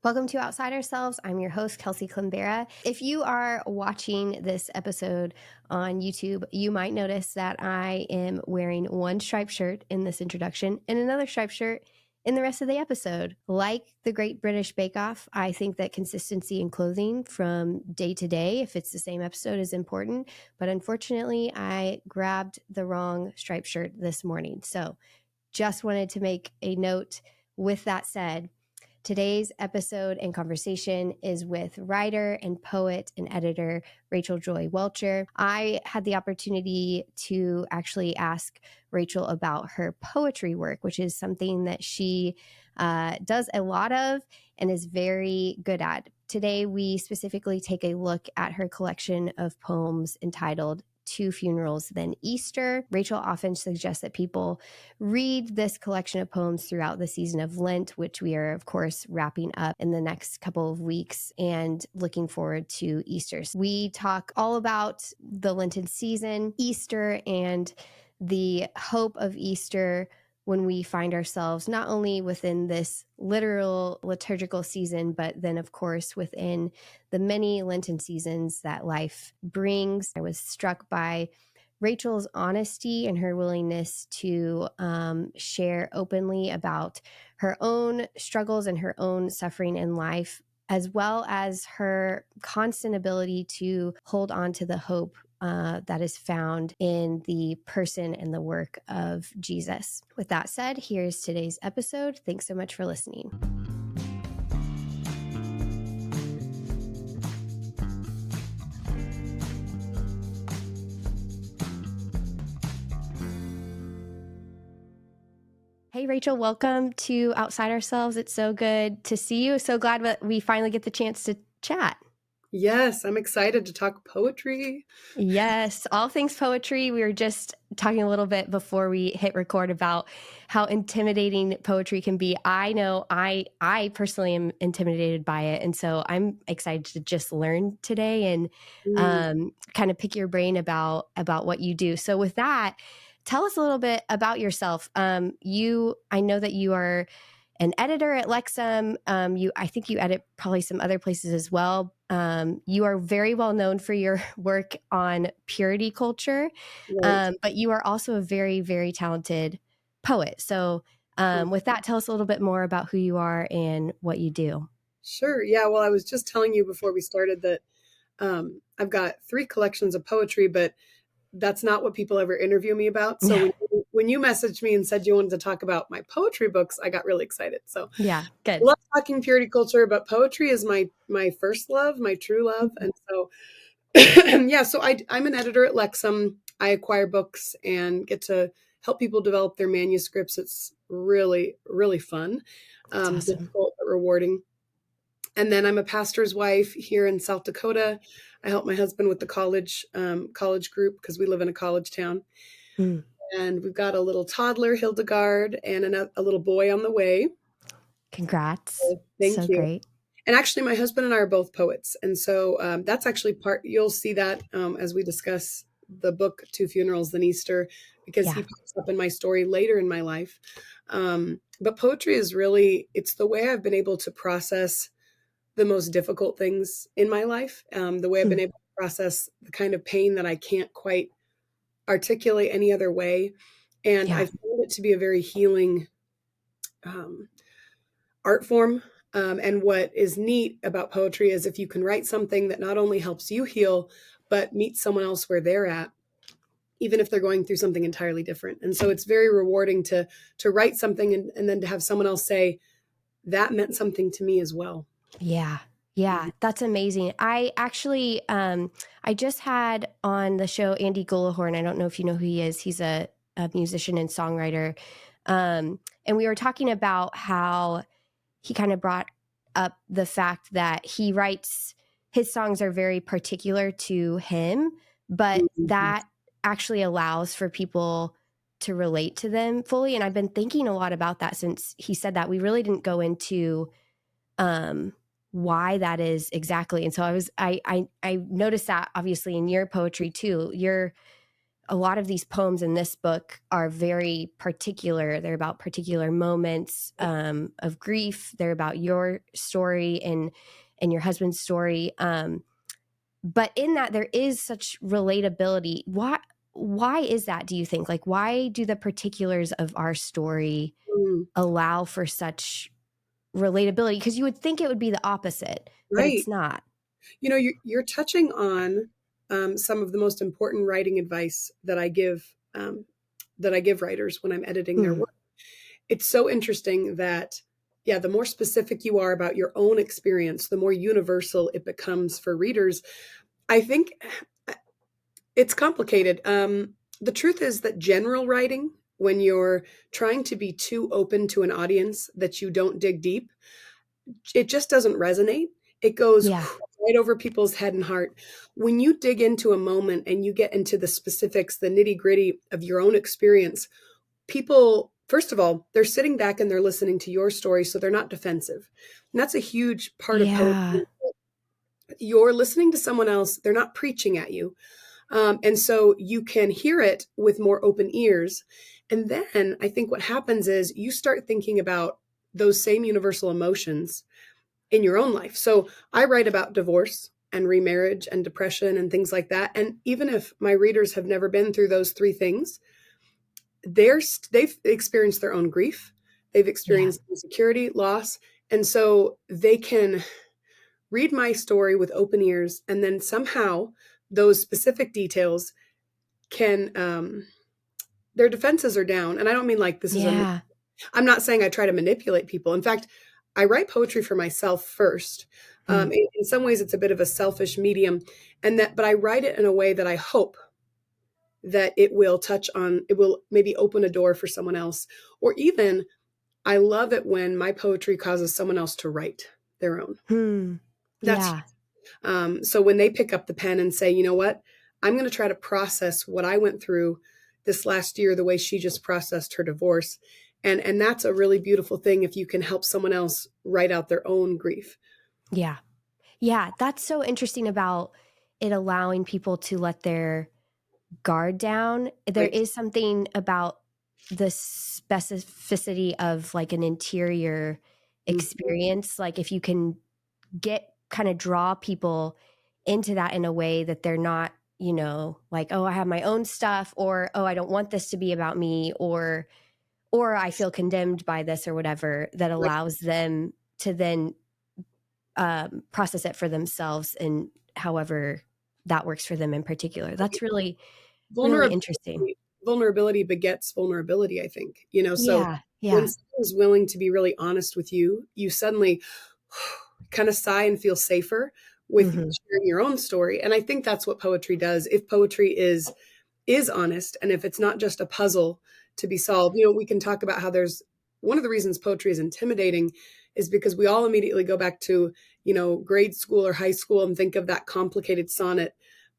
Welcome to Outside Ourselves. I'm your host, Kelsi Climbera. If you are watching this episode on YouTube, you might notice that I am wearing one striped shirt in this introduction and another striped shirt in the rest of the episode. Like the Great British Bake Off, I think that consistency in clothing from day to day, if it's the same episode, is important. But unfortunately, I grabbed the wrong striped shirt this morning. So just wanted to make a note. With that said, today's episode and conversation is with writer and poet and editor Rachel Joy Welcher. I had the opportunity to actually ask Rachel about her poetry work, which is something that she does a lot of and is very good at. Today, we specifically take a look at her collection of poems entitled Two Funerals, Then Easter. Rachel often suggests that people read this collection of poems throughout the season of Lent, which we are, of course, wrapping up in the next couple of weeks and looking forward to Easter. So we talk all about the Lenten season, Easter, and the hope of Easter when we find ourselves not only within this literal liturgical season, but then, of course, within the many Lenten seasons that life brings. I was struck by Rachel's honesty and her willingness to share openly about her own struggles and her own suffering in life, as well as her constant ability to hold on to the hope that is found in the person and the work of Jesus. With that said, here's today's episode. Thanks so much for listening. Hey, Rachel, welcome to Outside Ourselves. It's so good to see you. So glad that we finally get the chance to chat. Yes, I'm excited to talk poetry. Yes, all things poetry. We were just talking a little bit before we hit record about how intimidating poetry can be. I know I personally am intimidated by it. And so I'm excited to just learn today and kind of pick your brain about what you do. So with that, tell us a little bit about yourself. I know that you are an editor at Lexham. I think you edit probably some other places as well. You are very well known for your work on purity culture, Right. but you are also a very, very talented poet. So with that, tell us a little bit more about who you are and what you do. Sure. Yeah. Well, I was just telling you before we started that I've got 3 collections of poetry, but that's not what people ever interview me about. So when you messaged me and said you wanted to talk about my poetry books, I got really excited. So Yeah, I good. love talking purity culture, but poetry is my first love, my true love. And so yeah, so I'm an editor at Lexham. I acquire books and get to help people develop their manuscripts. It's really, really fun, That's awesome. difficult but rewarding. And then I'm a pastor's wife here in South Dakota. I help my husband with the college group because we live in a college town. Mm. And we've got a little toddler, Hildegard, and a little boy on the way. Congrats. Thank So you. great. And actually, my husband and I are both poets. And so that's actually you'll see that as we discuss the book, Two Funerals, Then Easter, because he pops up in my story later in my life. But poetry is really, it's the way I've been able to process the most difficult things in my life, the way I've been able to process the kind of pain that I can't quite articulate any other way. And I found it to be a very healing art form. And what is neat about poetry is if you can write something that not only helps you heal, but meets someone else where they're at, even if they're going through something entirely different. And so it's very rewarding to write something and then to have someone else say, that meant something to me as well. Yeah. Yeah, that's amazing. I actually, I just had on the show Andy Gullahorn. I don't know if you know who he is. He's a musician and songwriter. And we were talking about how he kind of brought up the fact that he writes, his songs are very particular to him, but that actually allows for people to relate to them fully. And I've been thinking a lot about that since he said that. We really didn't go into why that is exactly. And so I noticed that obviously in your poetry too. You're a lot of these poems in this book are very particular. They're about particular moments of grief. They're about your story and your husband's story. But in that, there is such relatability. Why is that, do you think? Like, why do the particulars of our story allow for such relatability? Because you would think it would be the opposite, but Right. it's not. You know, you're touching on some of the most important writing advice that I give writers when I'm editing their work. It's so interesting that, yeah, the more specific you are about your own experience, the more universal it becomes for readers. I think it's complicated. The truth is that general writing, when you're trying to be too open to an audience that you don't dig deep, it just doesn't resonate. It goes right over people's head and heart. When you dig into a moment and you get into the specifics, the nitty-gritty of your own experience, people, first of all, they're sitting back and they're listening to your story, so they're not defensive. And that's a huge part of poetry. You're listening to someone else. They're not preaching at you. And so you can hear it with more open ears. And then I think what happens is you start thinking about those same universal emotions in your own life. So I write about divorce and remarriage and depression and things like that. And even if my readers have never been through those three things, they've experienced their own grief. They've experienced insecurity, loss. And so they can read my story with open ears. And then somehow those specific details can, their defenses are down. And I don't mean like this is I'm not saying I try to manipulate people. In fact, I write poetry for myself first. In some ways, it's a bit of a selfish medium, but I write it in a way that I hope that it will maybe open a door for someone else. Or even, I love it when my poetry causes someone else to write their own. So when they pick up the pen and say, you know what, I'm going to try to process what I went through this last year, the way she just processed her divorce. And that's a really beautiful thing if you can help someone else write out their own grief. Yeah. Yeah. That's so interesting about it allowing people to let their guard down. There is something about the specificity of like an interior experience. Like if you can kind of draw people into that in a way that they're not, like, oh, I have my own stuff, or, oh, I don't want this to be about me, or I feel condemned by this or whatever, that allows them to then process it for themselves and however that works for them in particular. That's really, really interesting. Vulnerability begets vulnerability, I think, so when someone's willing to be really honest with you, you suddenly kind of sigh and feel safer with sharing your own story. And I think that's what poetry does. If poetry is honest, and if it's not just a puzzle to be solved, we can talk about how there's one of the reasons poetry is intimidating is because we all immediately go back to, grade school or high school and think of that complicated sonnet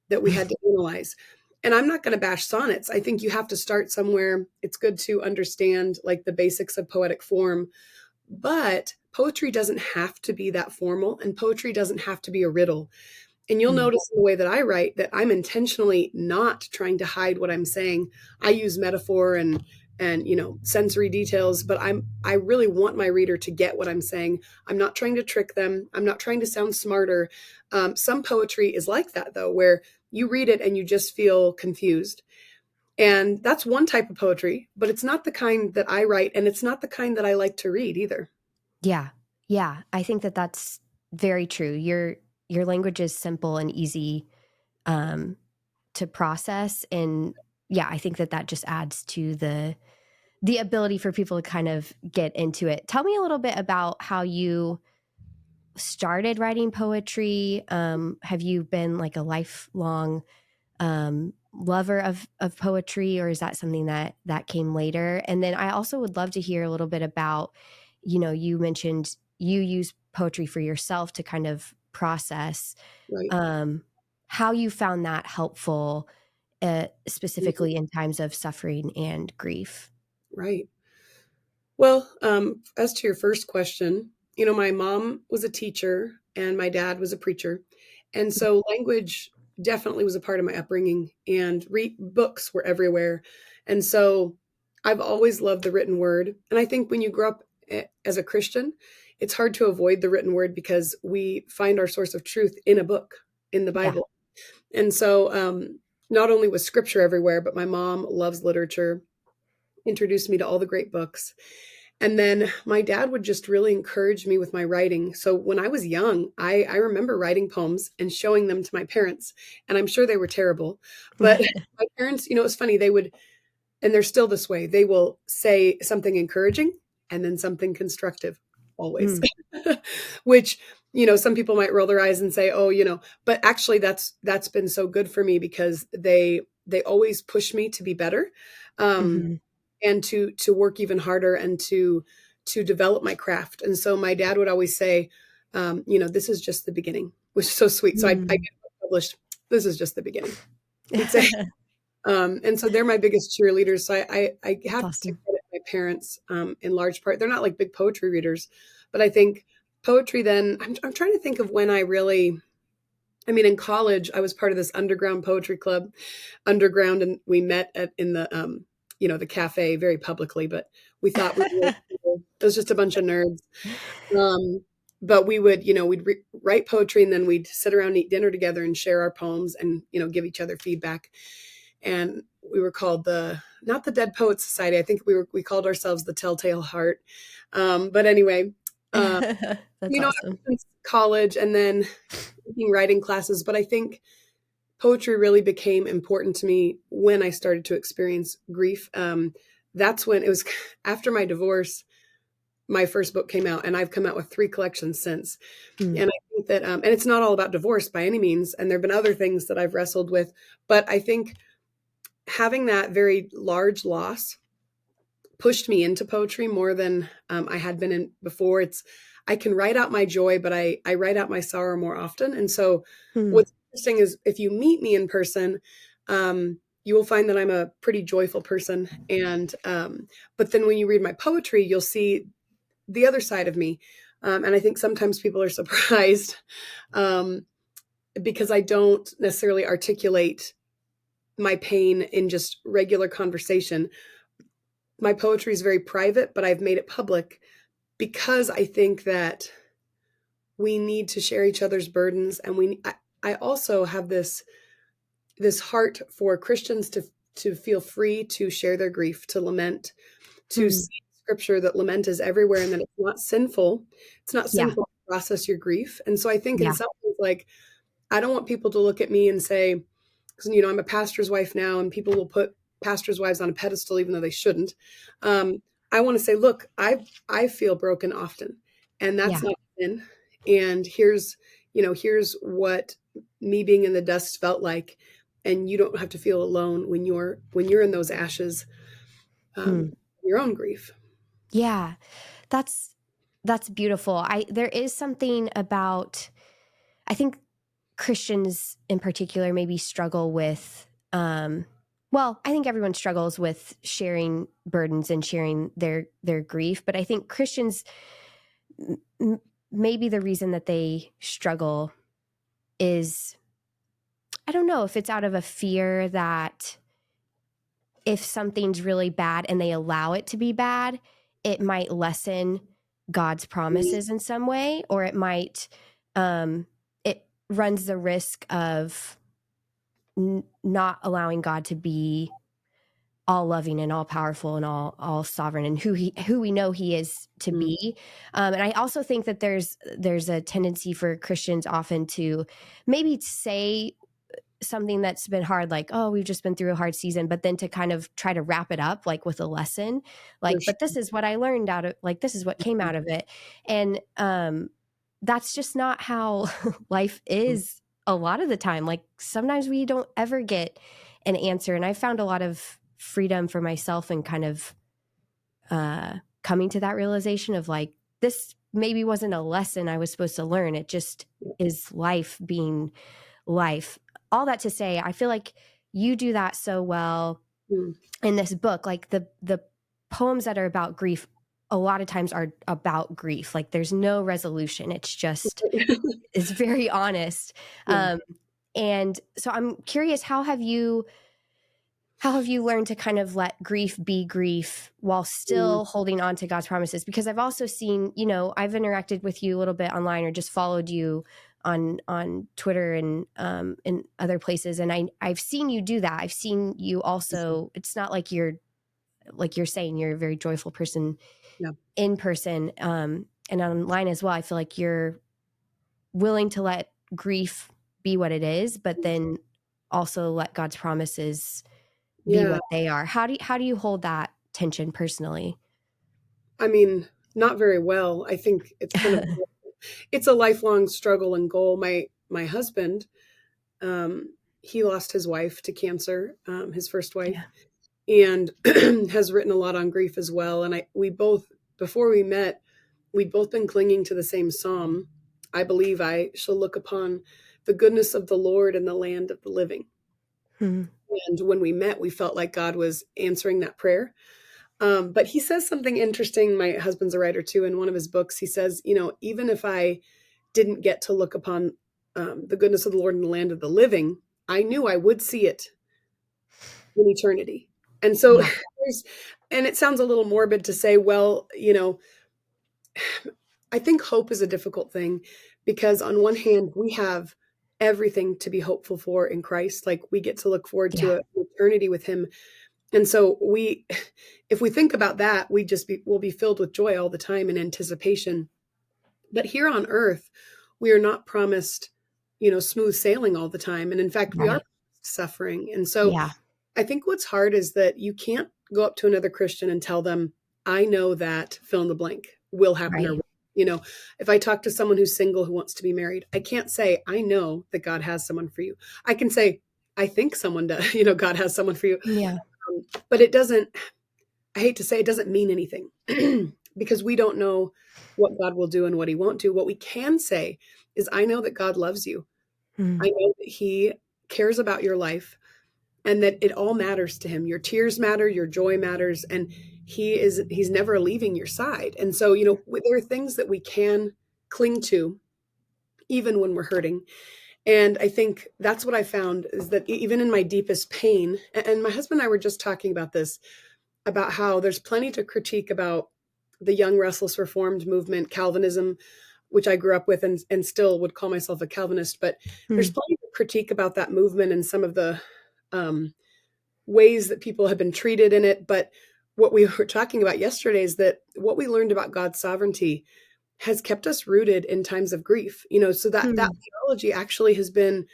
that we had to analyze. And I'm not going to bash sonnets. I think you have to start somewhere. It's good to understand like the basics of poetic form, but poetry doesn't have to be that formal, and poetry doesn't have to be a riddle. And you'll notice in the way that I write that I'm intentionally not trying to hide what I'm saying. I use metaphor and sensory details, but I really want my reader to get what I'm saying. I'm not trying to trick them. I'm not trying to sound smarter. Some poetry is like that, though, where you read it and you just feel confused. And that's one type of poetry, but it's not the kind that I write, and it's not the kind that I like to read either. Yeah. Yeah. I think that that's very true. Your language is simple and easy to process. And yeah, I think that just adds to the ability for people to kind of get into it. Tell me a little bit about how you started writing poetry. Have you been like a lifelong lover of poetry, or is that something that came later? And then I also would love to hear a little bit about, you mentioned you use poetry for yourself to kind of process, how you found that helpful, specifically in times of suffering and grief. Right. Well, as to your first question, my mom was a teacher and my dad was a preacher. And so language definitely was a part of my upbringing, and books were everywhere. And so I've always loved the written word. And I think when you grow up as a Christian, it's hard to avoid the written word because we find our source of truth in a book, in the Bible. Yeah. And so not only was scripture everywhere, but my mom loves literature, introduced me to all the great books. And then my dad would just really encourage me with my writing. So when I was young, I remember writing poems and showing them to my parents. And I'm sure they were terrible. But my parents, it was funny. They would, and they're still this way, they will say something encouraging and then something constructive always, which, some people might roll their eyes and say, oh, but actually that's been so good for me because they always push me to be better. And to work even harder and to develop my craft. And so my dad would always say, this is just the beginning, which is so sweet. So I get published, this is just the beginning. He'd say, and so they're my biggest cheerleaders. So I have to credit my parents in large part. They're not like big poetry readers, but I think poetry then, I'm trying to think of when I really, in college, I was part of this underground poetry club, and we met in the, the cafe very publicly, but we thought it was just a bunch of nerds. But we would, we'd write poetry and then we'd sit around and eat dinner together and share our poems and, give each other feedback. And we were called not the Dead Poets Society. I think we called ourselves the Telltale Heart. But anyway, that's awesome. College and then taking writing classes. But I think poetry really became important to me when I started to experience grief. That's when it was after my divorce, my first book came out, and I've come out with 3 collections since. And I think that, and it's not all about divorce by any means. And there've been other things that I've wrestled with, but I think having that very large loss pushed me into poetry more than I had been in before. I can write out my joy, but I write out my sorrow more often. And so what's interesting is if you meet me in person, you will find that I'm a pretty joyful person. And, but then when you read my poetry, you'll see the other side of me. And I think sometimes people are surprised because I don't necessarily articulate my pain in just regular conversation. My poetry is very private, but I've made it public because I think that we need to share each other's burdens. And I also have this heart for Christians to feel free to share their grief, to lament, to see scripture that lament is everywhere and that it's not sinful. It's not sinful to process your grief. And so I think in some ways, like, I don't want people to look at me and say, because, I'm a pastor's wife now and people will put pastors' wives on a pedestal, even though they shouldn't. I want to say, look, I feel broken often, and that's not sin. And here's what me being in the dust felt like. And you don't have to feel alone when you're in those ashes, your own grief. Yeah, that's beautiful. There is something about, I think Christians in particular maybe struggle with, I think everyone struggles with sharing burdens and sharing their grief, but I think Christians, maybe the reason that they struggle is, I don't know if it's out of a fear that if something's really bad and they allow it to be bad, it might lessen God's promises in some way, or it might, it runs the risk of not allowing God to be all loving and all powerful and all sovereign and who we know he is to be. And I also think that there's a tendency for Christians often to maybe say something that's been hard, like, oh, we've just been through a hard season, but then to kind of try to wrap it up like with a lesson, like, but this is what I learned out of, like, this is what came out of it. And that's just not how life is a lot of the time. Like, sometimes we don't ever get an answer. And I found a lot of freedom for myself and kind of coming to that realization of, like, this maybe wasn't a lesson I was supposed to learn. It just is life being life. All that to say, I feel like you do that so well in this book. Like, the poems that are about grief a lot of times are about grief. Like, there's no resolution. It's just, it's very honest. And so I'm curious, how have you learned to kind of let grief be grief while still holding on to God's promises? Because I've also seen, I've interacted with you a little bit online, or just followed you on Twitter and in other places, and I've seen you do that. I've seen you also. It's not like you're saying, you're a very joyful person in person, and online as well. I feel like you're willing to let grief be what it is, but then also let God's promises be what they are. How do you hold that tension personally? I mean, not very well. I think it's kind of it's a lifelong struggle and goal. My husband, he lost his wife to cancer, his first wife, and has written a lot on grief as well. And we both, before we met, we'd both been clinging to the same psalm. I believe I shall look upon the goodness of the Lord in the land of the living. And when we met, we felt like God was answering that prayer. But he says something interesting. My husband's a writer too. In one of his books, he says, even if I didn't get to look upon the goodness of the Lord in the land of the living, I knew I would see it in eternity. And so, and it sounds a little morbid to say, well, I think hope is a difficult thing, because on one hand, we have everything to be hopeful for in Christ. Like, we get to look forward to an eternity with him. And so if we think about that, we'll be filled with joy all the time in anticipation. But here on earth, we are not promised, smooth sailing all the time. And in fact, we are suffering. And so I think what's hard is that you can't go up to another Christian and tell them, I know that fill in the blank will happen. Or, if I talk to someone who's single who wants to be married, I can't say, I know that God has someone for you. I can say, I think someone does, God has someone for you. Yeah. But it doesn't, I hate to say, it doesn't mean anything because we don't know what God will do and what he won't do. What we can say is, I know that God loves you. I know that he cares about your life and that it all matters to him. Your tears matter, your joy matters, and he's never leaving your side. And so, there are things that we can cling to even when we're hurting. And I think that's what I found, is that even in my deepest pain, and my husband and I were just talking about this, about how there's plenty to critique about the young, restless, reformed movement, Calvinism, which I grew up with and still would call myself a Calvinist. But there's plenty to critique about that movement and some of the ways that people have been treated in it. But what we were talking about yesterday is that what we learned about God's sovereignty has kept us rooted in times of grief. So that theology actually has been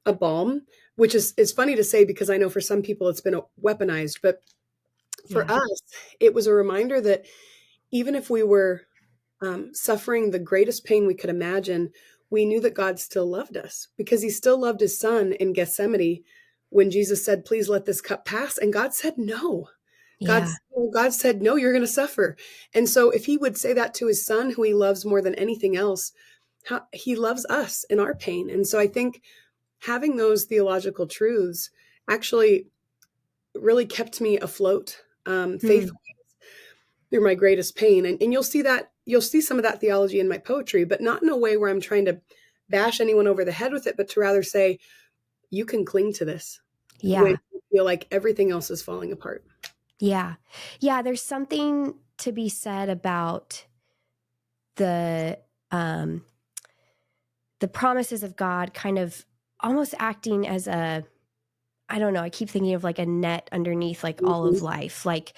a balm, which is funny to say, because I know for some people it's been weaponized, but for us, it was a reminder that even if we were suffering the greatest pain we could imagine, we knew that God still loved us, because he still loved his son in Gethsemane when Jesus said, please let this cup pass. And God said, no. God said, no, you're going to suffer. And so if he would say that to his son, who he loves more than anything else, he loves us in our pain. And so I think having those theological truths actually really kept me afloat, faith through my greatest pain. And you'll see some of that theology in my poetry, but not in a way where I'm trying to bash anyone over the head with it, but to rather say, you can cling to this when you feel like everything else is falling apart. Yeah. There's something to be said about the promises of God kind of almost acting as I don't know, I keep thinking of like a net underneath like all of life. Like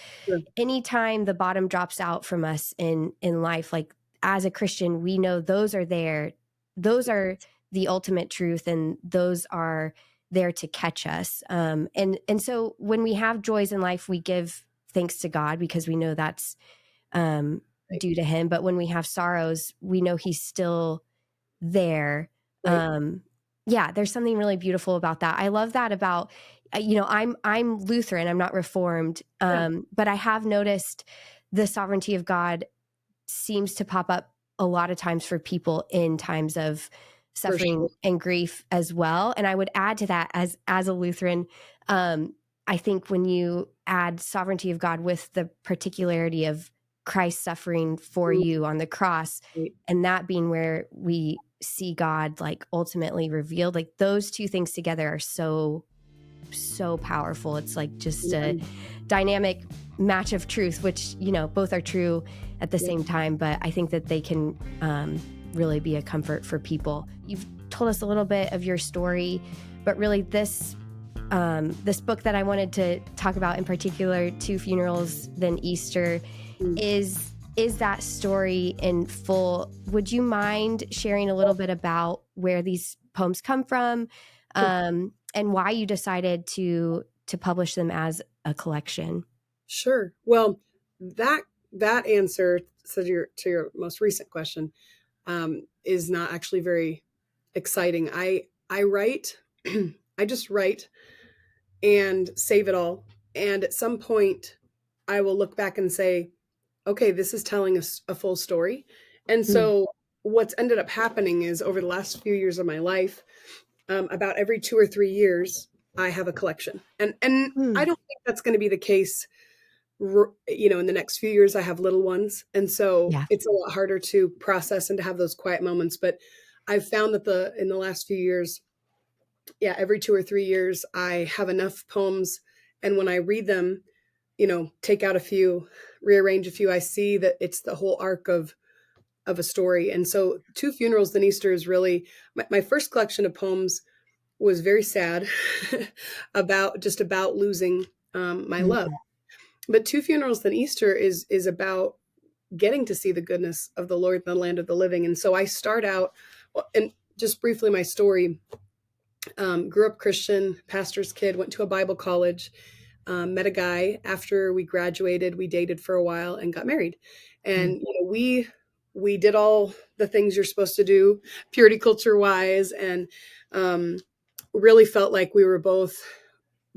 anytime the bottom drops out from us in life, like as a Christian, we know those are there. Those are the ultimate truth, and those are there to catch us. And so when we have joys in life, we give thanks to God because we know that's due to him. But when we have sorrows, we know he's still there. There's something really beautiful about that. I love that about, I'm Lutheran, I'm not Reformed, but I have noticed the sovereignty of God seems to pop up a lot of times for people in times of suffering and grief as well. And I would add to that, as a Lutheran, I think when you add sovereignty of God with the particularity of Christ suffering for you on the cross, and that being where we see God like ultimately revealed. Like those two things together are so powerful. It's like just a dynamic match of truth, which, you know, both are true at the same time, but I think that they can really be a comfort for people. You've told us a little bit of your story, but really this book that I wanted to talk about in particular, Two Funerals, Then Easter, is that story in full. Would you mind sharing a little bit about where these poems come from, and why you decided to publish them as a collection? Sure. Well, that answer to your most recent question is not actually very exciting. I write, I just write and save it all. And at some point, I will look back and say, okay, this is telling us a full story. And so what's ended up happening is over the last few years of my life, about every 2 or 3 years, I have a collection. And I don't think that's going to be the case, you know, in the next few years. I have little ones. And so it's a lot harder to process and to have those quiet moments. But I've found that in the last few years, every 2 or 3 years, I have enough poems. And when I read them, you know, take out a few, rearrange a few, I see that it's the whole arc of a story. And so Two Funerals, Then Easter is really my first collection of poems. Was very sad about losing my love. But Two Funerals, Then Easter is about getting to see the goodness of the Lord in the land of the living. And so I start out, and just briefly, my story, grew up Christian, pastor's kid, went to a Bible college, met a guy. After we graduated, we dated for a while and got married. And you know, we did all the things you're supposed to do, purity culture wise, and really felt like we were both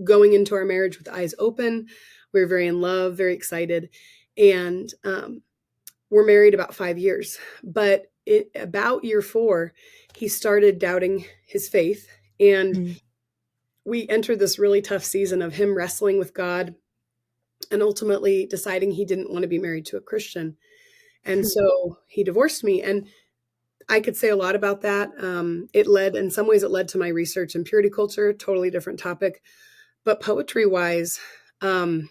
going into our marriage with eyes open. We were very in love, very excited. And we're married about 5 years. But about year 4, he started doubting his faith. And we entered this really tough season of him wrestling with God and ultimately deciding he didn't want to be married to a Christian. And so he divorced me. And I could say a lot about that. In some ways, it led to my research in purity culture, totally different topic. But poetry wise, I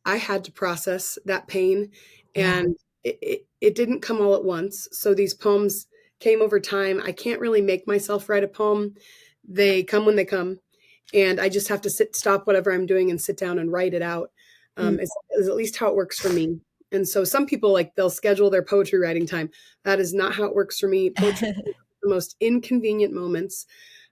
had to process that pain, and it didn't come all at once. So these poems came over time. I can't really make myself write a poem. They come when they come, and I just have to stop whatever I'm doing and sit down and write it out. Is at least how it works for me. And so some people, they'll schedule their poetry writing time. That is not how it works for me. Poetry is the most inconvenient moments.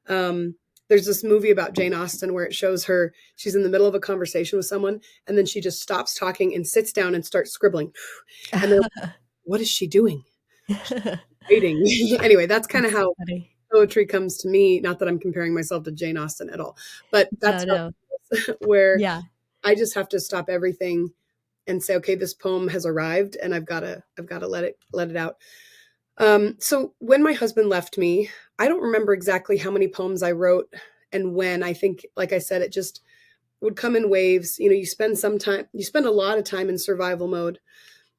There's this movie about Jane Austen where it shows her, she's in the middle of a conversation with someone, and then she just stops talking and sits down and starts scribbling. And they're like, what is she doing? Waiting. Anyway, that's kind of how poetry comes to me. Not that I'm comparing myself to Jane Austen at all, but that's where I just have to stop everything and say, okay, this poem has arrived and I've got to let it out. So when my husband left me, I don't remember exactly how many poems I wrote and when. I think, like I said, it just would come in waves. You know, you spend a lot of time in survival mode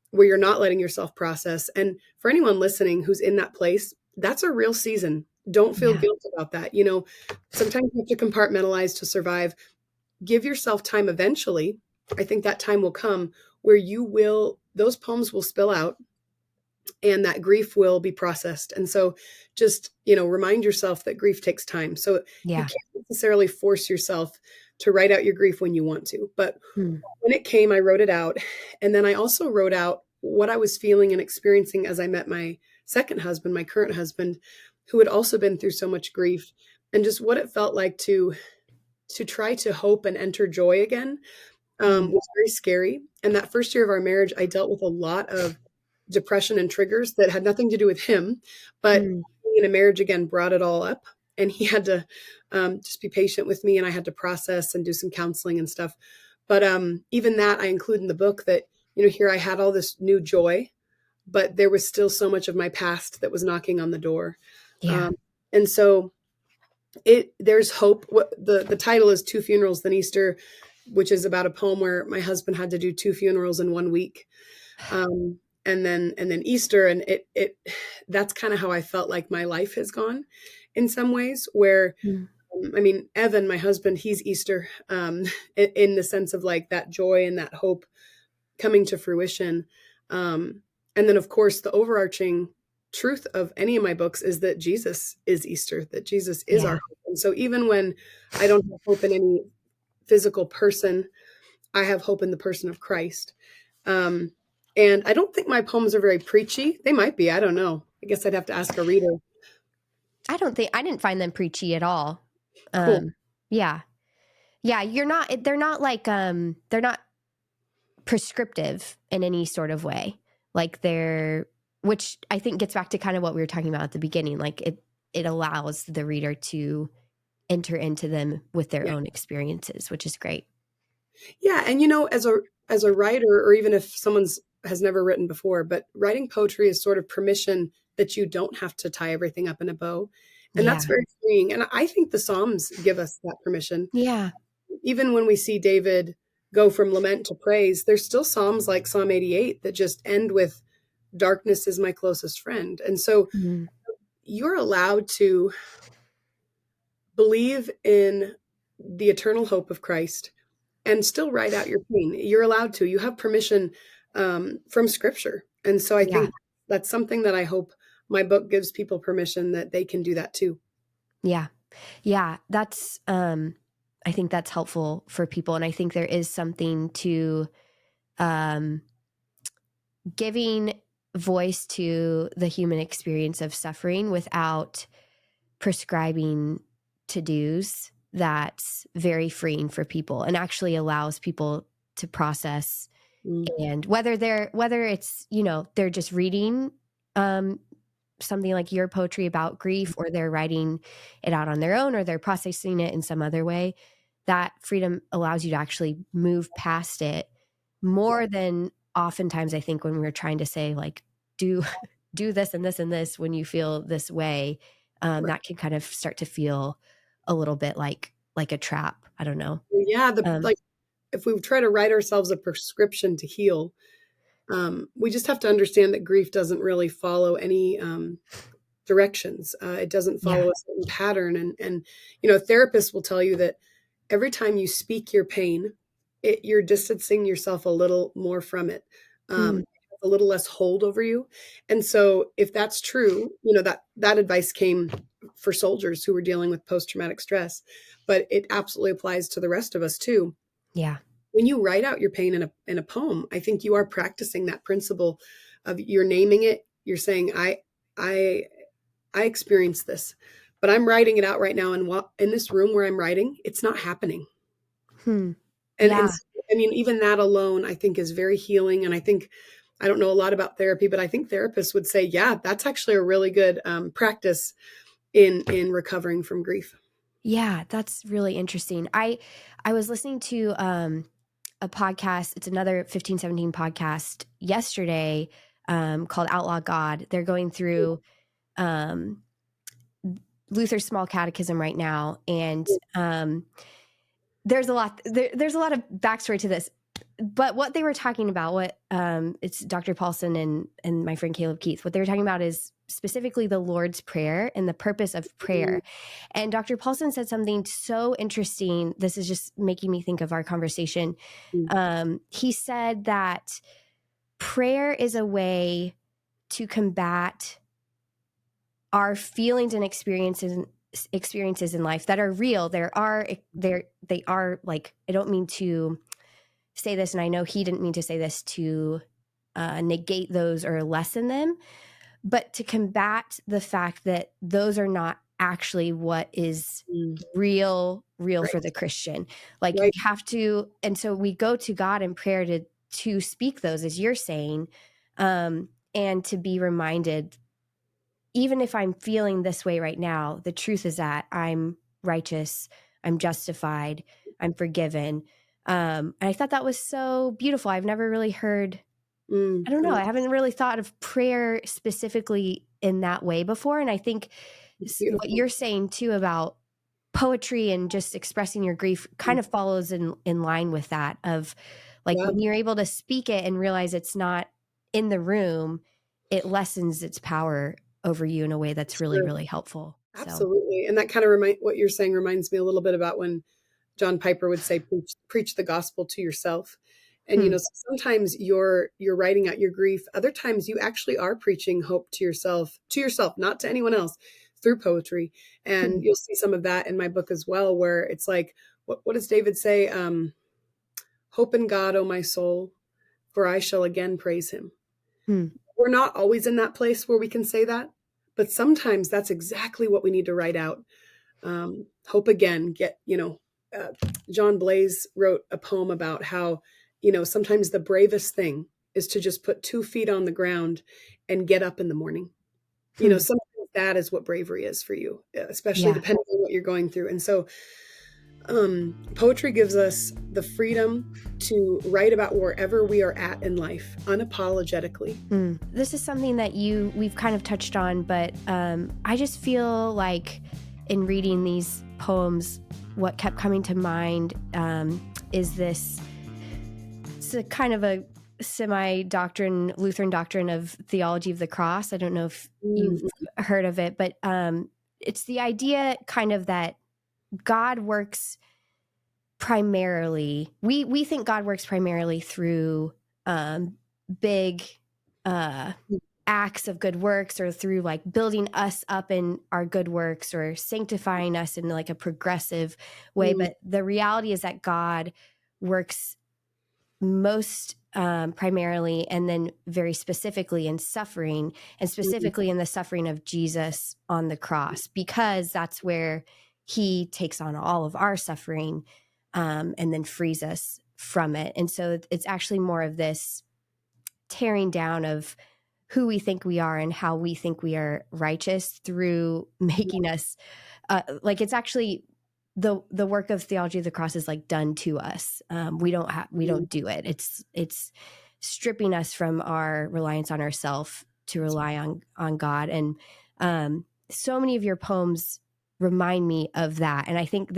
where you're not letting yourself process. And for anyone listening who's in that place, that's a real season. Don't feel guilt about that. You know, sometimes you have to compartmentalize to survive. Give yourself time eventually. I think that time will come where those poems will spill out and that grief will be processed. And so just, you know, remind yourself that grief takes time. So you can't necessarily force yourself to write out your grief when you want to. But when it came, I wrote it out. And then I also wrote out what I was feeling and experiencing as I met my second husband, my current husband, who had also been through so much grief, and just what it felt like to try to hope and enter joy again. Was very scary. And that first year of our marriage, I dealt with a lot of depression and triggers that had nothing to do with him, but being in a marriage again brought it all up. And he had to just be patient with me, and I had to process and do some counseling and stuff. But even that I include in the book, that, you know, here I had all this new joy, but there was still so much of my past that was knocking on the door. And so there's hope. The title is Two Funerals, Then Easter, which is about a poem where my husband had to do 2 funerals in 1 week. and then Easter, and it that's kind of how I felt like my life has gone in some ways, where I mean, Evan, my husband, he's Easter, in the sense of like that joy and that hope coming to fruition. And then, of course, the overarching truth of any of my books is that Jesus is Easter, that Jesus is our hope. And so even when I don't have hope in any physical person, I have hope in the person of Christ. And I don't think my poems are very preachy. They might be. I don't know. I guess I'd have to ask a reader. I didn't find them preachy at all. Cool. Yeah. They're not like, they're not prescriptive in any sort of way. Like which I think gets back to kind of what we were talking about at the beginning. Like it allows the reader to enter into them with their own experiences, which is great. Yeah. And, as a writer, or even if someone's has never written before, but writing poetry is sort of permission that you don't have to tie everything up in a bow. And that's very freeing. And I think the Psalms give us that permission. Yeah. Even when we see David go from lament to praise, there's still Psalms like Psalm 88 that just end with darkness is my closest friend. And so you're allowed to believe in the eternal hope of Christ and still write out your pain. You're allowed to. You have permission from Scripture. And so I think that's something that I hope my book gives people permission that they can do that too. Yeah. Yeah. That's, I think that's helpful for people. And I think there is something to giving voice to the human experience of suffering without prescribing to-dos. That's very freeing for people and actually allows people to process. And whether it's, they're just reading something like your poetry about grief, or they're writing it out on their own, or they're processing it in some other way, that freedom allows you to actually move past it more than oftentimes I think when we're trying to say like, do this and this and this when you feel this way, that can kind of start to feel a little bit like a trap. I don't know. Yeah. Like if we try to write ourselves a prescription to heal, we just have to understand that grief doesn't really follow any directions. It doesn't follow a certain pattern. And therapists will tell you that every time you speak your pain, you're distancing yourself a little more from it, a little less hold over you. And so if that's true, that advice came for soldiers who were dealing with post-traumatic stress, but it absolutely applies to the rest of us too. Yeah. When you write out your pain in a poem, I think you are practicing that principle of you're naming it. You're saying, I experienced this, but I'm writing it out right now. And in this room where I'm writing, it's not happening. And I mean, even that alone, I think is very healing. And I think, I don't know a lot about therapy, but I think therapists would say, yeah, that's actually a really good practice in recovering from grief. Yeah, that's really interesting. I was listening to a podcast. It's another 1517 podcast yesterday called Outlaw God. They're going through Luther's Small Catechism right now, and there's a lot of backstory to this. But what they were talking about, it's Dr. Paulson and my friend Caleb Keith, what they were talking about is specifically the Lord's Prayer and the purpose of prayer. And Dr. Paulson said something so interesting. This is just making me think of our conversation. He said that prayer is a way to combat our feelings and experiences in life that are real. They are like, I don't mean to say this, and I know he didn't mean to say this to negate those or lessen them, but to combat the fact that those are not actually what is real for the Christian. Like you have to, and so we go to God in prayer to speak those, as you're saying, and to be reminded, even if I'm feeling this way right now, the truth is that I'm righteous, I'm justified, I'm forgiven. And I thought that was so beautiful. I've never really heard, I don't know, I haven't really thought of prayer specifically in that way before. And I think what you're saying too about poetry and just expressing your grief kind of follows in line with that, of like when you're able to speak it and realize it's not in the room, it lessens its power over you in a way that's really, really helpful. Absolutely. And that kind of what you're saying reminds me a little bit about when John Piper would say, preach the gospel to yourself. And, sometimes you're writing out your grief. Other times you actually are preaching hope to yourself, not to anyone else, through poetry. And you'll see some of that in my book as well, where it's like, what does David say? Hope in God, O my soul, for I shall again praise him. We're not always in that place where we can say that, but sometimes that's exactly what we need to write out. Hope again, John Blaze wrote a poem about how, sometimes the bravest thing is to just put 2 feet on the ground and get up in the morning. Sometimes that is what bravery is for you, especially depending on what you're going through. And so poetry gives us the freedom to write about wherever we are at in life, unapologetically. This is something that we've kind of touched on, but I just feel like in reading these poems, what kept coming to mind is this. It's a kind of a semi-doctrine, Lutheran doctrine of theology of the cross. I don't know if you've heard of it, but it's the idea kind of that God works primarily, we think God works primarily through big acts of good works, or through like building us up in our good works, or sanctifying us in like a progressive way. But the reality is that God works most primarily and then very specifically in suffering, and specifically in the suffering of Jesus on the cross, because that's where he takes on all of our suffering and then frees us from it. And so it's actually more of this tearing down of who we think we are and how we think we are righteous through making us like, it's actually the work of theology of the cross is like done to us. We don't do it. It's stripping us from our reliance on ourselves to rely on God. And so many of your poems remind me of that. And I think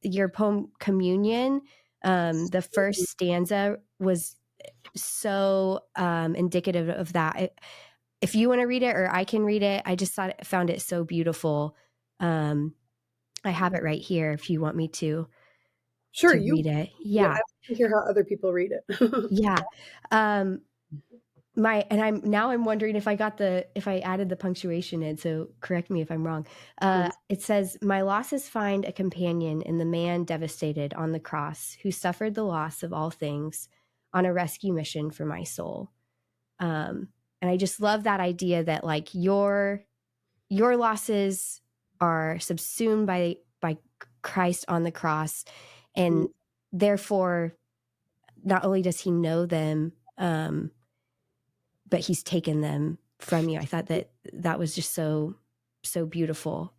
your poem Communion, the first stanza was so indicative of that. If you want to read it, or I can read it, I just found it so beautiful. I have it right here if you want me to. Sure, read it. Yeah. I can hear how other people read it. Yeah. I'm wondering if I added the punctuation in, so correct me if I'm wrong. It says, my losses find a companion in the man devastated on the cross, who suffered the loss of all things on a rescue mission for my soul. And I just love that idea that like your losses are subsumed by Christ on the cross, and therefore not only does he know them, but he's taken them from you. I thought that was just so beautiful.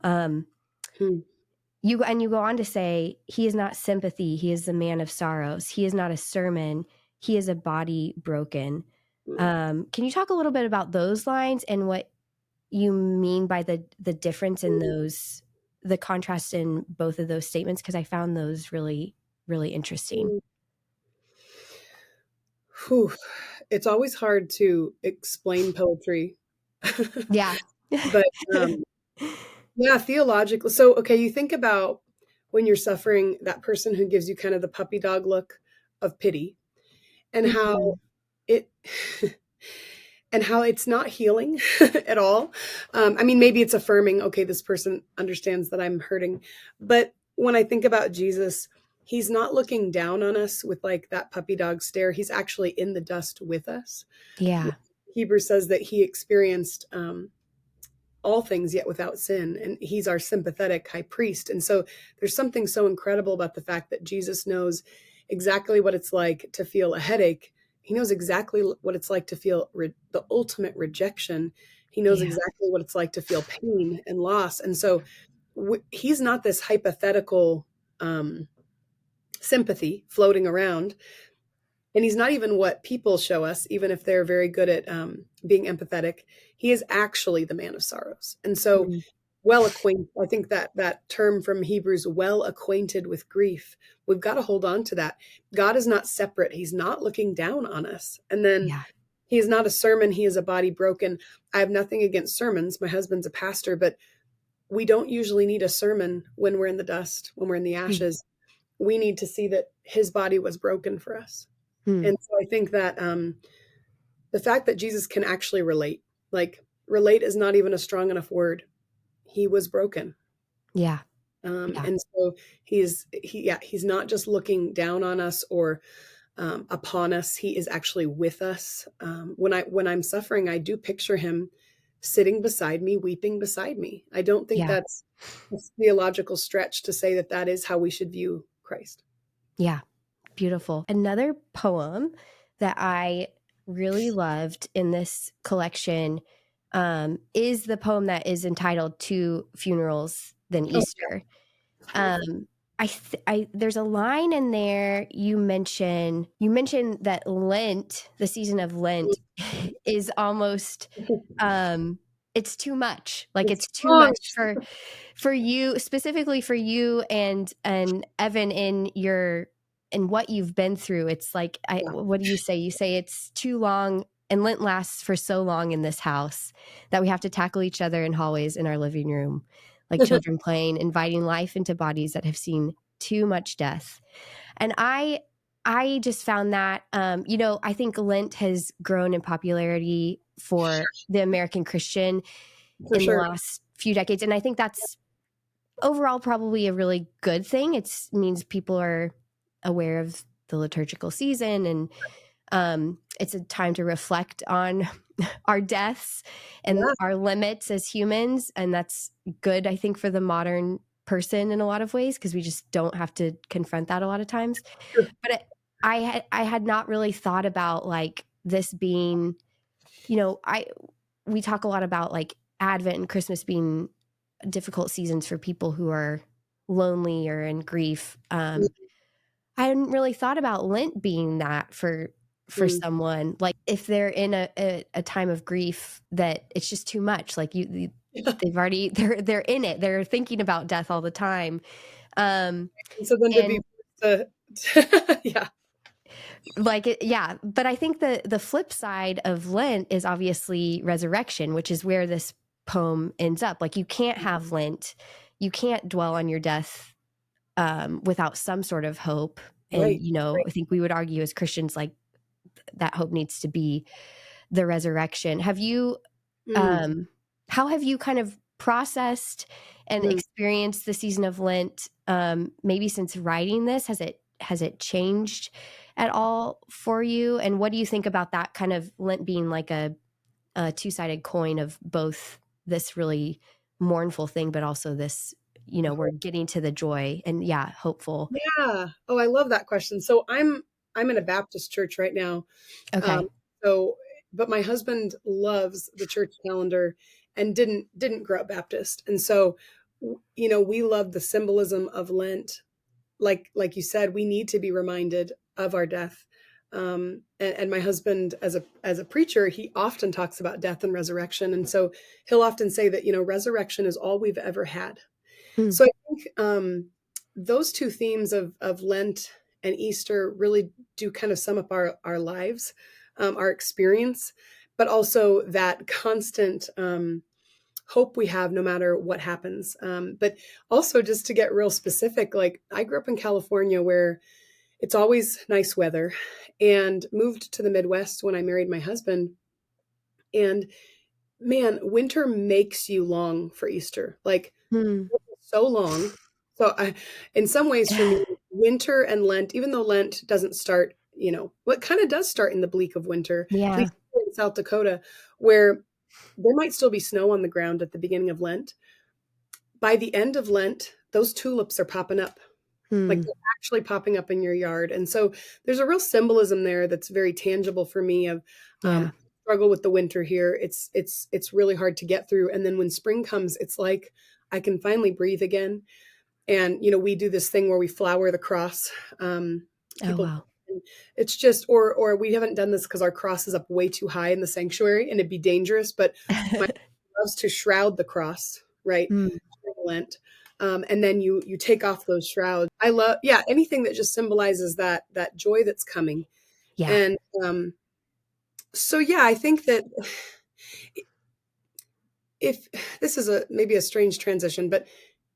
You go on to say, he is not sympathy, he is the man of sorrows. He is not a sermon, he is a body broken. Can you talk a little bit about those lines and what you mean by the difference in those, the contrast in both of those statements? Because I found those really, really interesting. It's always hard to explain poetry. Yeah. But yeah, theologically. So, okay, you think about when you're suffering, that person who gives you kind of the puppy dog look of pity, and how it and how it's not healing at all. I mean, maybe it's affirming, okay, this person understands that I'm hurting. But when I think about Jesus, he's not looking down on us with like that puppy dog stare. He's actually in the dust with us. Yeah. Hebrews says that he experienced all things yet without sin, and he's our sympathetic high priest. And so there's something so incredible about the fact that Jesus knows exactly what it's like to feel a headache. He knows exactly what it's like to feel the ultimate rejection. He knows exactly what it's like to feel pain and loss. And so he's not this hypothetical sympathy floating around. And he's not even what people show us, even if they're very good at being empathetic. He is actually the man of sorrows. And so well acquainted, I think that term from Hebrews, well acquainted with grief, we've got to hold on to that. God is not separate. He's not looking down on us. And then He is not a sermon. He is a body broken. I have nothing against sermons. My husband's a pastor, but we don't usually need a sermon when we're in the dust, when we're in the ashes. We need to see that his body was broken for us. And so I think that the fact that Jesus can actually relate, like relate is not even a strong enough word. He was broken. Yeah. And so he's not just looking down on us or upon us. He is actually with us. When I'm suffering, I do picture him sitting beside me, weeping beside me. I don't think that's a theological stretch to say that that is how we should view Christ. Yeah. Beautiful. Another poem that I really loved in this collection is the poem that is entitled Two Funerals Than Easter. There's a line in there you mention that Lent, the season of Lent, is almost it's too much. Like it's too much for you, specifically for you and Evan in what you've been through. It's like what do you say? You say it's too long, and Lent lasts for so long in this house that we have to tackle each other in hallways in our living room, like children playing, inviting life into bodies that have seen too much death. And I just found that, I think Lent has grown in popularity for the American Christian the last few decades. And I think that's overall probably a really good thing. It means people are aware of the liturgical season, and it's a time to reflect on our deaths and our limits as humans. And that's good, I think, for the modern person in a lot of ways, because we just don't have to confront that a lot of times. But I had not really thought about like this being, we talk a lot about like Advent and Christmas being difficult seasons for people who are lonely or in grief. I hadn't really thought about Lent being that for someone, like if they're in a time of grief that it's just too much. Like they've already they're in it. They're thinking about death all the time. So then to be but I think the flip side of Lent is obviously resurrection, which is where this poem ends up. Like you can't have Lent, you can't dwell on your death without some sort of hope. And I think we would argue as Christians, like that hope needs to be the resurrection. Have you how have you kind of processed and experienced the season of Lent, maybe since writing this? Has it changed at all for you? And what do you think about that kind of Lent being like a two-sided coin of both this really mournful thing, but also this, we're getting to the joy and hopeful. Yeah. Oh, I love that question. So I'm in a Baptist church right now. Okay. But my husband loves the church calendar and didn't grow up Baptist. And so, we love the symbolism of Lent. Like you said, we need to be reminded of our death. And my husband, as a preacher, he often talks about death and resurrection. And so he'll often say that, resurrection is all we've ever had. So I think those two themes of Lent and Easter really do kind of sum up our lives, our experience, but also that constant hope we have no matter what happens. But also just to get real specific, like I grew up in California where it's always nice weather, and moved to the Midwest when I married my husband. And man, winter makes you long for Easter, like so long. So in some ways for me, winter and Lent, even though Lent doesn't start, what kind of does start in the bleak of winter, at least in South Dakota, where there might still be snow on the ground at the beginning of Lent. By the end of Lent, those tulips are popping up. Like they're actually popping up in your yard. And so there's a real symbolism there that's very tangible for me of struggle with the winter here. It's really hard to get through. And then when spring comes, it's like I can finally breathe again. And, we do this thing where we flower the cross. It's just, or we haven't done this because our cross is up way too high in the sanctuary and it'd be dangerous, but my loves to shroud the cross, right? Lent. And then you take off those shrouds. I love, anything that just symbolizes that joy that's coming. And So yeah, I think that if this is maybe a strange transition, but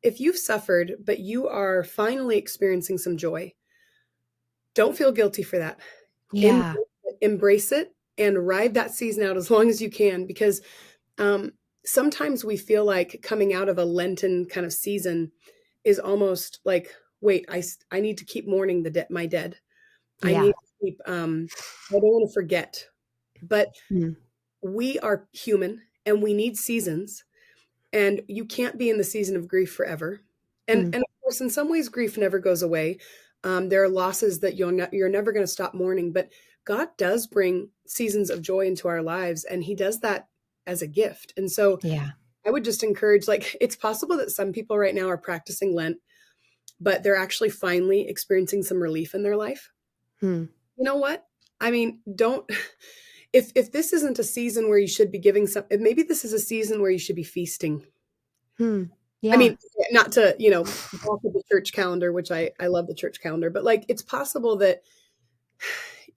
if you've suffered, but you are finally experiencing some joy, don't feel guilty for that. Em- Yeah. Embrace it and ride that season out as long as you can, because um, sometimes we feel like coming out of a Lenten kind of season is almost like, wait, I need to keep mourning my dead. I Yeah. need to keep, I don't want to forget. But Mm. we are human and we need seasons, and you can't be in the season of grief forever. Mm. And of course, in some ways, grief never goes away. There are losses that you're never going to stop mourning, but God does bring seasons of joy into our lives, and He does that as a gift. And so Yeah. I would just encourage, like, it's possible that some people right now are practicing Lent, but they're actually finally experiencing some relief in their life. Hmm. You know what? I mean, don't, if this isn't a season where you should be giving some, maybe this is a season where you should be feasting. Hmm. I Yeah. mean, not to, balk at the church calendar, which I love the church calendar, but like, it's possible that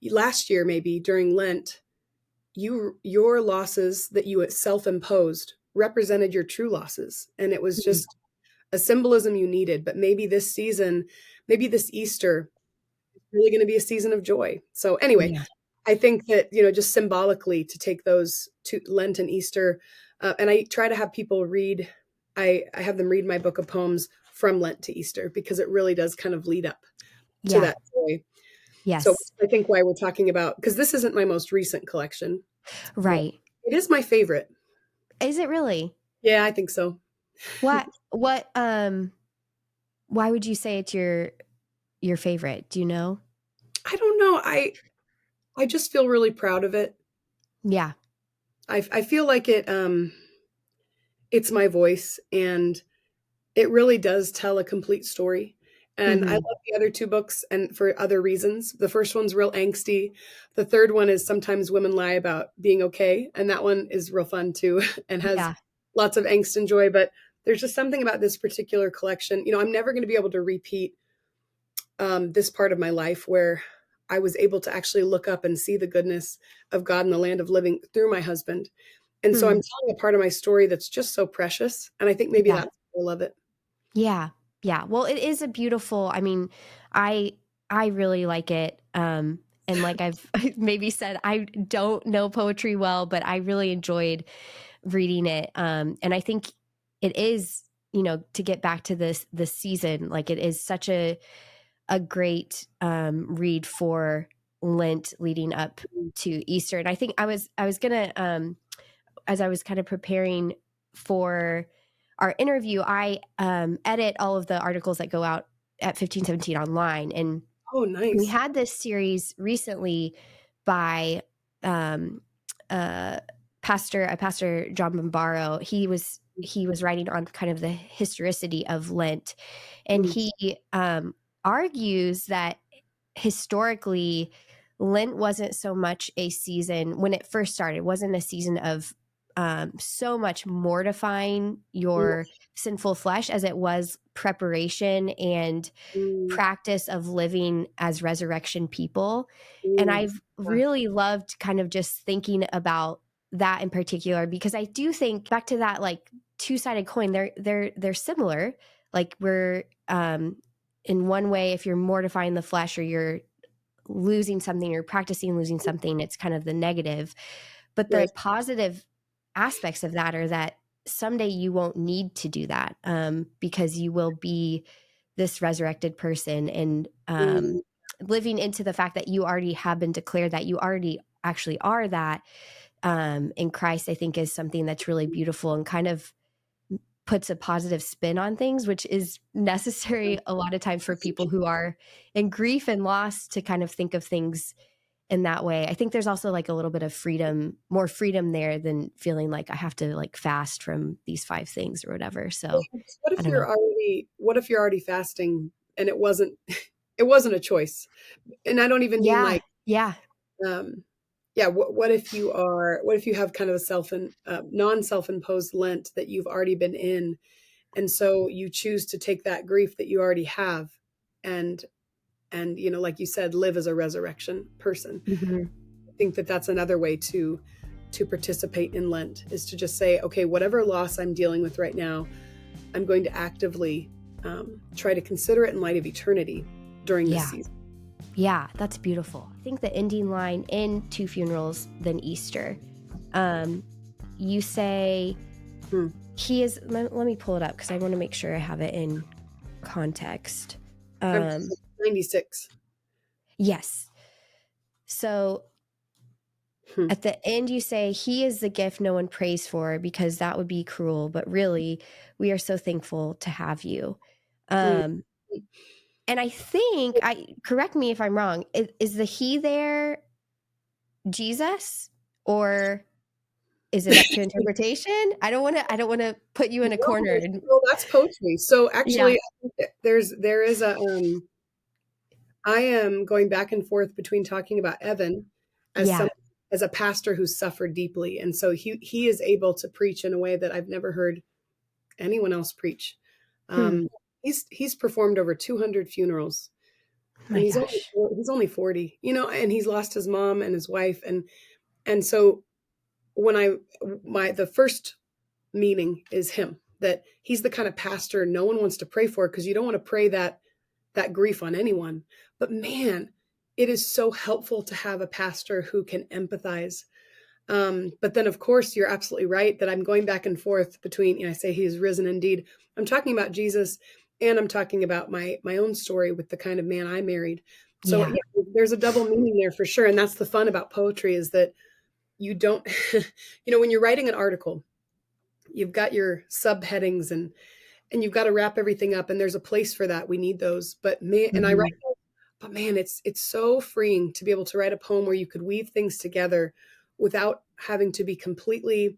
last year, maybe during Lent, your losses that you self-imposed represented your true losses. And it was Mm. just a symbolism you needed. But maybe this season, maybe this Easter is really going to be a season of joy. So anyway, Yeah. I think that, just symbolically to take those to Lent and Easter, and I try to have people read, I have them read my book of poems from Lent to Easter, because it really does kind of lead up to Yeah. that joy. So Yes. I think why we're talking about, because this isn't my most recent collection, but Right. it is my favorite. Is it really? Yeah, I think so. What why would you say it's your favorite? Do you know? I don't know. I just feel really proud of it. Yeah. I feel like it's my voice, and it really does tell a complete story. And I Mhm. love the other two books, and for other reasons. The first one's real angsty. The third one is Sometimes Women Lie About Being Okay. And that one is real fun too, and has Yeah. lots of angst and joy. But there's just something about this particular collection. I'm never going to be able to repeat this part of my life where I was able to actually look up and see the goodness of God in the land of living through my husband. And so I'm Hmm. telling a part of my story that's just so precious. And I think maybe Yeah. that's why I love it. Yeah. Yeah. Well, it is a beautiful, I mean, I I really like it. And like I've maybe said, I don't know poetry well, but I really enjoyed reading it. And I think it is, to get back to this season, like it is such a great read for Lent leading up to Easter. And I think I was gonna as I was kind of preparing for our interview, I edit all of the articles that go out at 1517 online, and Oh, we nice. had this series recently by um, uh, Pastor John Bombaro. He was writing on kind of the historicity of Lent, and Mm, he argues that historically Lent wasn't so much a season when it first started. It wasn't a season of so much mortifying mm, your sinful flesh as it was preparation and mm, practice of living as resurrection people. And mm. I've Yeah. really loved kind of just thinking about that in particular, because I do think back to that like two-sided coin, they're similar. Like we're in one way, if you're mortifying the flesh or you're losing something, you're practicing losing something, it's kind of the negative. But the Right. positive aspects of that are that someday you won't need to do that, because you will be this resurrected person, and Mm, living into the fact that you already have been declared, that you already actually are that in Christ, I think is something that's really beautiful and kind of puts a positive spin on things, which is necessary a lot of times for people who are in grief and loss, to kind of think of things in that way. I think there's also like a little bit of freedom, more freedom there than feeling like I have to like fast from these 5 things or whatever. So What I if don't know. you're already fasting and it wasn't it wasn't a choice? And I don't even mean Yeah. like, Yeah. um, yeah, what if you have kind of a non-self-imposed Lent that you've already been in, and so you choose to take that grief that you already have, and like you said, live as a resurrection person. Mhm. think that that's another way to participate in Lent, is to just say, okay, whatever loss I'm dealing with right now, I'm going to actively try to consider it in light of eternity during this season. Yeah, that's beautiful. I think the ending line in Two Funerals, Then Easter, you say, he is, let me pull it up because I want to make sure I have it in context. 96. Yes. So at the end, you say, he is the gift no one prays for, because that would be cruel. But really, we are so thankful to have you. And I think, correct me if I'm wrong, is the he there Jesus, or is it up to interpretation? I don't want to put you in a corner. Well, that's poetry. So actually, there is a I am going back and forth between talking about Evan as a pastor who's suffered deeply, and so he is able to preach in a way that I've never heard anyone else preach. He's performed over 200 funerals, and he's only 40, and he's lost his mom and his wife, and so when the first meaning is him, that he's the kind of pastor no one wants to pray for, because you don't want to pray that grief on anyone. But man, it is so helpful to have a pastor who can empathize. But then, of course, you're absolutely right that I'm going back and forth between, I say he is risen indeed. I'm talking about Jesus, and I'm talking about my own story with the kind of man I married. So there's a double meaning there for sure. And that's the fun about poetry, is that you don't, when you're writing an article, you've got your subheadings and you've got to wrap everything up, and there's a place for that. We need those. But man, I write, but man, it's so freeing to be able to write a poem where you could weave things together without having to be completely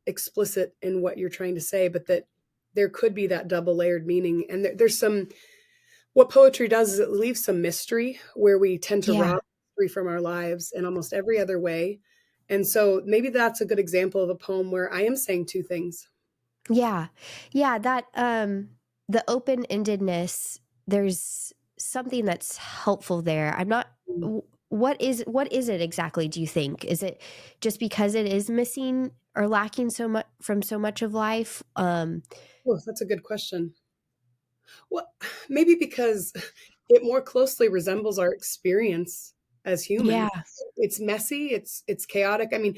explicit in what you're trying to say, but that there could be that double layered meaning. And there's what poetry does is it leaves some mystery where we tend to rob mystery from our lives in almost every other way. And so maybe that's a good example of a poem where I am saying two things. Yeah. That, the open-endedness, there's something that's helpful there. I'm not, what is it exactly, do you think? Is it just because it is missing or lacking so much from so much of life? That's a good question. Well, maybe because it more closely resembles our experience as humans. Yeah. It's messy, it's chaotic. I mean,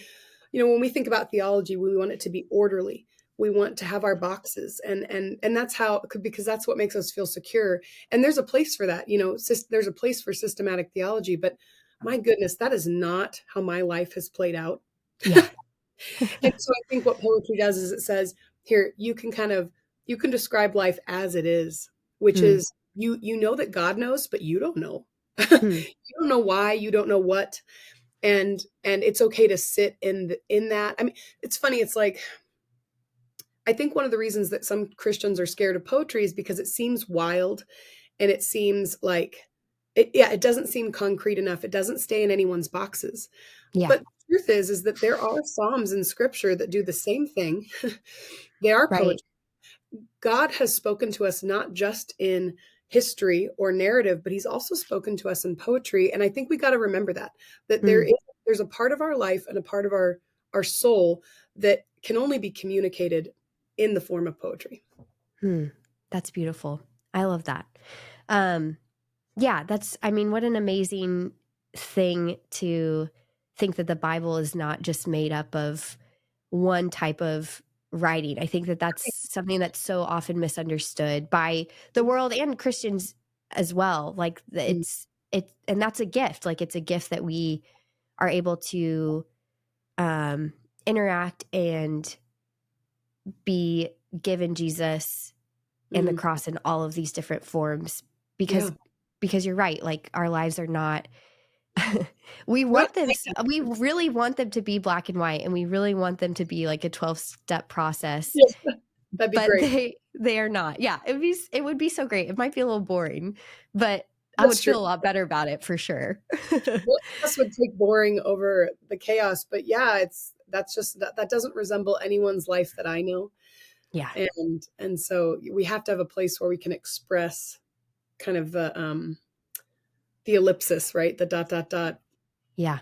when we think about theology, we want it to be orderly. We want to have our boxes, and that's because that's what makes us feel secure. And there's a place for that, there's a place for systematic theology, but my goodness, that is not how my life has played out. Yeah. And so I think what poetry does is it says, here, you can describe life as it is, which is you know that God knows, but you don't know. You don't know why, you don't know what. And it's okay to sit in that. I mean, it's funny. It's like, I think one of the reasons that some Christians are scared of poetry is because it seems wild, and it seems like it doesn't seem concrete enough. It doesn't stay in anyone's boxes. Yeah. But the truth is that there are Psalms in Scripture that do the same thing. They are poetry. God has spoken to us not just in history or narrative, but he's also spoken to us in poetry. And I think we got to remember that there's a part of our life and a part of our soul that can only be communicated in the form of poetry. That's beautiful. I love that. What an amazing thing to think that the Bible is not just made up of one type of writing. I think that that's something that's so often misunderstood by the world and Christians as well. Like and that's a gift. Like it's a gift that we are able to interact and be given Jesus and the cross in all of these different forms, because you're right. Like our lives are not, we really want them to be black and white, and we really want them to be like a 12-step process. Yes, that'd be but great. they are not. Yeah. It would be so great. It might be a little boring, but I would feel a lot better about it for sure. This would take boring over the chaos, but that doesn't resemble anyone's life that I know. Yeah. And so we have to have a place where we can express kind of the ellipsis, right? The ... Yeah.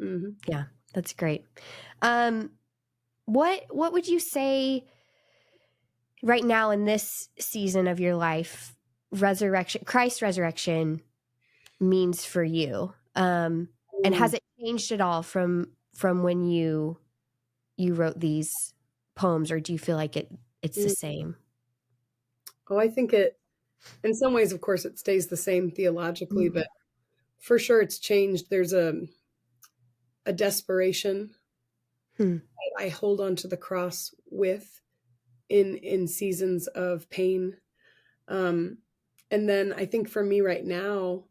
Mm-hmm. Yeah. That's great. What would you say right now in this season of your life, Christ's resurrection means for you? And has it changed at all from when you wrote these poems, or do you feel like it's the same? Oh, I think in some ways, of course, it stays the same theologically, but for sure it's changed. There's a desperation Hmm. I hold on to the cross with in seasons of pain. Um, and then I think for me right now,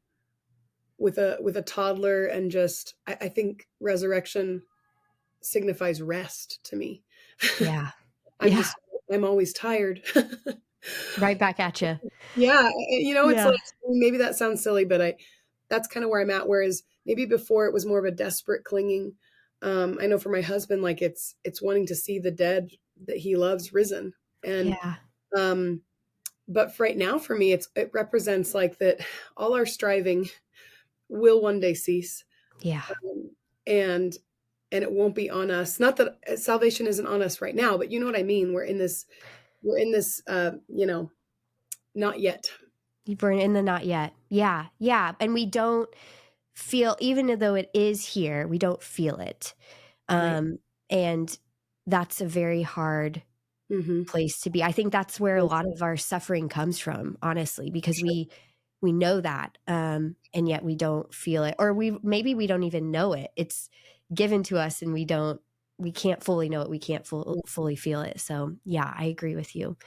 with a toddler, and just I think resurrection signifies rest to me. Yeah. I'm Yeah. just I'm always tired. Right back at you. Yeah, it's Yeah. like, maybe that sounds silly, but that's kind of where I'm at. Whereas maybe before it was more of a desperate clinging. I know for my husband, like it's wanting to see the dead that he loves risen. And Yeah. um, but right now for me, it represents like that all our striving will one day cease, Yeah. um, and it won't be on us. Not that salvation isn't on us right now, but you know what I mean. We're in this, not yet. You burn in the not yet. Yeah. Yeah. And we don't feel, even though it is here, we don't feel it. Right. And that's a very hard Mm-hmm. place to be. I think that's where a Yes, lot of our suffering comes from, honestly, for because sure. we know that, and yet we don't feel it, or maybe we don't even know it. It's given to us, and we can't fully know it. We can't fully feel it. So yeah, I agree with you.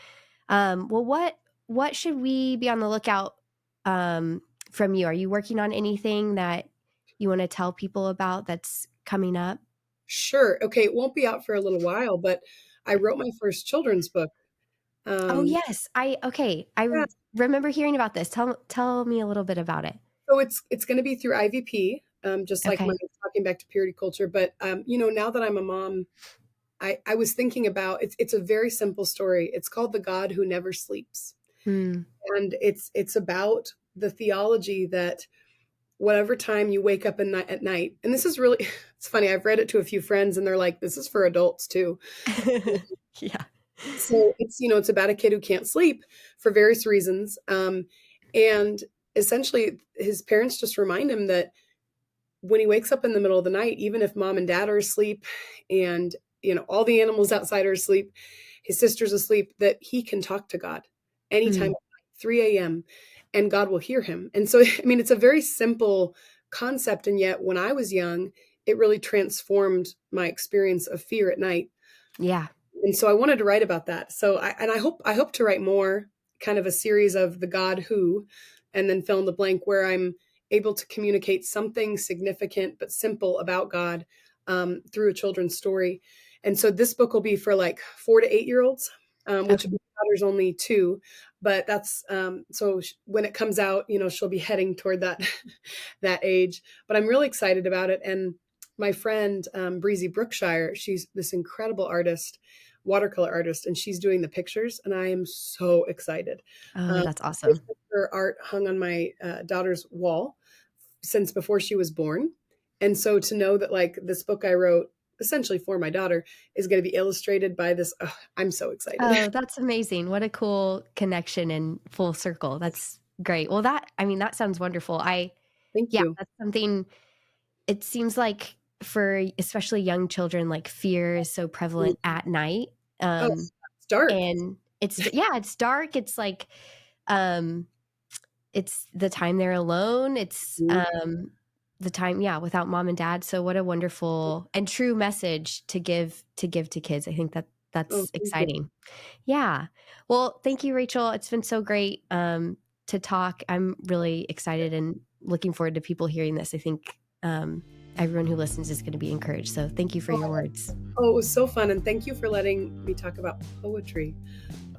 Well, what should we be on the lookout from you? Are you working on anything that you want to tell people about that's coming up? Sure. Okay, it won't be out for a little while, but I wrote my first children's book. Oh Um, yes, I yeah, remember hearing about this. Tell me a little bit about it. so it's going to be through IVP, just like my Okay. talking back to purity culture. But now that I'm a mom, I was thinking about it's a very simple story. It's called The God Who Never Sleeps, Hmm. and it's about the theology that whatever time you wake up at night, and this is really it's funny. I've read it to a few friends, and they're like, "This is for adults too." Yeah. So it's about a kid who can't sleep for various reasons, and essentially his parents just remind him that when he wakes up in the middle of the night, even if mom and dad are asleep, and all the animals outside are asleep, his sister's asleep, that he can talk to God anytime Hmm. at night, 3 a.m., and God will hear him. And so, I mean, it's a very simple concept, and yet when I was young, it really transformed my experience of fear at night. Yeah. And so I wanted to write about that. So I hope to write more, kind of a series of the God Who, and then fill in the blank, where I'm able to communicate something significant but simple about God, through a children's story. And so this book will be for like 4 to 8 year olds, which Okay. my daughter's only 2, but that's so when it comes out, she'll be heading toward that that age. But I'm really excited about it. And my friend, Breezy Brookshire, she's this incredible artist, watercolor artist, and she's doing the pictures, and I am so excited. Oh, Um, that's I've awesome. had her art hung on my daughter's wall since before she was born, and so to know that like this book I wrote essentially for my daughter is going to be illustrated by this, oh, I'm so excited. Oh, that's amazing. What a cool connection and full circle. That's great. Well, that sounds wonderful. Thank Yeah, you. that's something. It seems like for especially young children, like fear is so Mm. prevalent at night. Oh, Um, it's dark. and it's dark. It's like, um, it's the time they're alone. It's Mhm. the time, yeah, without mom and dad. So what a wonderful and true message to give to kids. I think Oh, that's thank you. exciting. Yeah. Well, thank you, Rachel. It's been so great to talk. I'm really excited and looking forward to people hearing this. I think everyone who listens is going to be encouraged. So thank you for your words. Oh, it was so fun, and thank you for letting me talk about poetry.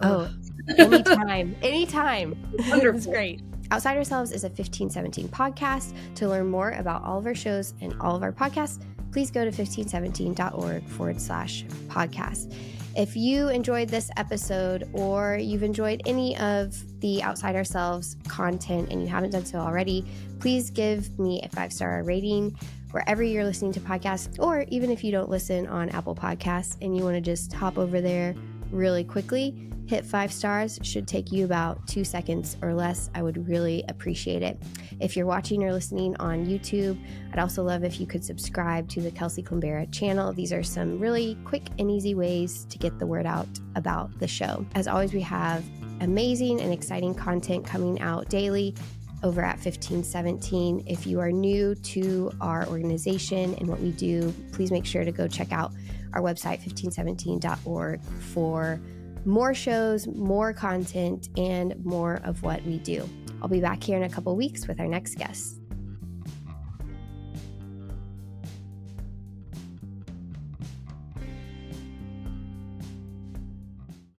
Oh, Oh, anytime. Anytime. It was wonderful. great. Outside Ourselves is a 1517 podcast. To learn more about all of our shows and all of our podcasts, please go to 1517.org/podcast. If you enjoyed this episode, or you've enjoyed any of the Outside Ourselves content and you haven't done so already, please give me a 5-star rating wherever you're listening to podcasts, or even if you don't listen on Apple Podcasts and you want to just hop over there really quickly, hit 5 stars. Should take you about 2 seconds or less. I would really appreciate it. If you're watching or listening on YouTube, I'd also love if you could subscribe to the Kelsi Climbera channel. These are some really quick and easy ways to get the word out about the show. As always, we have amazing and exciting content coming out daily over at 1517. If you are new to our organization and what we do, please make sure to go check out our website, 1517.org, for more shows, more content, and more of what we do. I'll be back here in a couple weeks with our next guest.